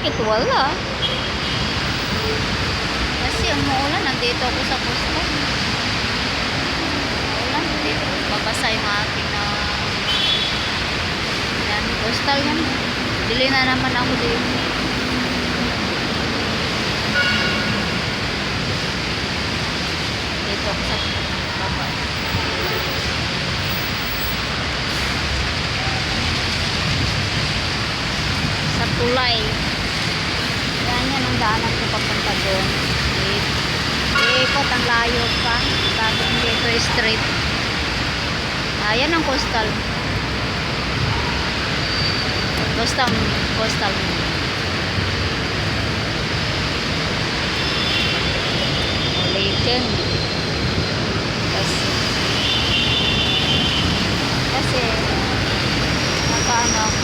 Bakit wala? Kasi ang maulan, nandito ako sa coastal. Maulan, nandito. Babasa yung aking yan, coastal yan. Dili na naman ako dito. Dito ako sa baba. Sa tulay. Yan ang daanan ko papunta doon. Ikot ang layo pa. Tapos dito straight. Ayan ang coastal. Coastal. Ulitin. Kasi nakaano